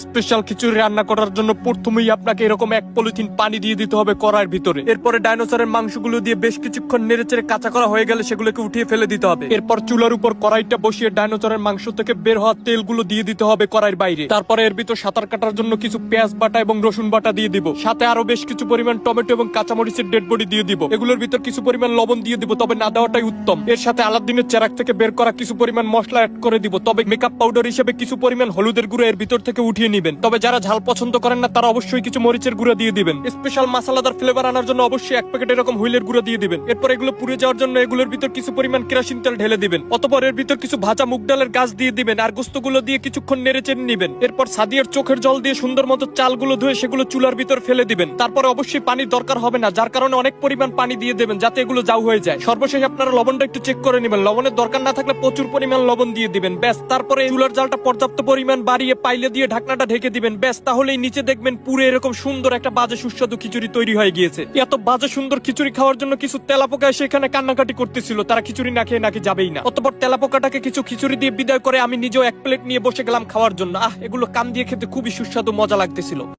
Special খিচুড়ি রান্না করার জন্য প্রথমেই আপনাকে এরকম এক পলিথিন পানি দিয়ে দিতে হবে কড়াইয়ের ভিতরে। এরপরে ডাইনোসরের মাংসগুলো দিয়ে বেশ কিছুক্ষণ নেড়েচেড়ে কাঁচা করা হয়ে গেলে সেগুলোকে উঠিয়ে ফেলে দিতে হবে। এরপর চুলার উপর কড়াইটা বসিয়ে ডাইনোসরের মাংস থেকে বের হওয়া তেলগুলো দিয়ে দিতে হবে কড়াইয়ের বাইরে। তারপরে এর ভিতর সাঁতার কাটার জন্য কিছু পেঁয়াজ বাটা এবং রসুন বাটা দিয়ে দিব, সাথে আরো বেশ কিছু পরিমাণ টমেটো এবং কাঁচামরিচের ডেড বডি দিয়ে দিব। এগুলোর ভিতর কিছু পরিমাণ লবণ দিয়ে দিব, তবে না দেওয়াটাই উত্তম। এর সাথে আলাদিনের চেরাক থেকে বের করা কিছু পরিমাণ মশলা অ্যাড করে দিব, তবে মেকআপ পাউডার হিসেবে কিছু পরিমাণ হলুদের গুঁড়ো এর ভিতর থেকে উঠিয়ে নিবেন। তবে যারা ঝাল পছন্দ করেন না তারা অবশ্যই কিছু মরিচের গুঁড়ো দিয়ে দিবেন। স্পেশাল মশলাদার ফ্লেভার আনার জন্য অবশ্যই এক প্যাকেট এরকম হুইলের গুঁড়ো দিয়ে দিবেন। এরপর এগুলো পুড়ে যাওয়ার জন্য এগুলোর ভিতর কিছু পরিমাণ কেরোসিন তেল ঢেলে দিবেন। অতঃপর এর ভিতর কিছু ভাজা মুগ ডালের গাছ দিয়ে দিবেন আর গোস্তগুলো দিয়ে কিছুক্ষণ নেড়েচেড়ে নিবেন। এরপর সাদিয়ার চোখের জল দিয়ে সুন্দর মতো চালগুলো ধুয়ে সেগুলো চুলার ভিতর ফেলে দিবেন। তারপরে অবশ্যই পানির দরকার হবে না, যার কারণে অনেক পরিমাণ পানি দিয়ে দেবেন যাতে এগুলো জাউ হয়ে যায়। সর্বশেষ আপনারা লবণটা একটু চেক করে নেবেন, লবণের দরকার না থাকলে প্রচুর পরিমাণ লবণ দিয়ে দিবেন। ব্যাস, তারপরে চুলার জালটা পর্যাপ্ত পরিমাণ বাড়িয়ে পাইলে দিয়ে ঢাকনাটা ঢেকে দিবেন। ব্যাস, তাহলেই নিচে দেখবেন পুরো এরকম সুন্দর একটা বাজে সুস্বাদু খিচুড়ি তৈরি হয়ে গিয়েছে। এত বাজে সুন্দর খিচুড়ি খাওয়ার জন্য কিছু তেলাপোকা এসে এখানে কান্নাকাটি করতেছিল, তারা খিচুড়ি না খেয়ে নাকি যাবেই না। অতঃপর তেলাপোকাটাকে কিছু খিচুড়ি দিয়ে বিদায় করে আমি নিজেও এক প্লেট নিয়ে বসে গেলাম খাওয়ার জন্য। এগুলো কান দিয়ে খেতে খুবই সুস্বাদু মজা লাগতেছিল।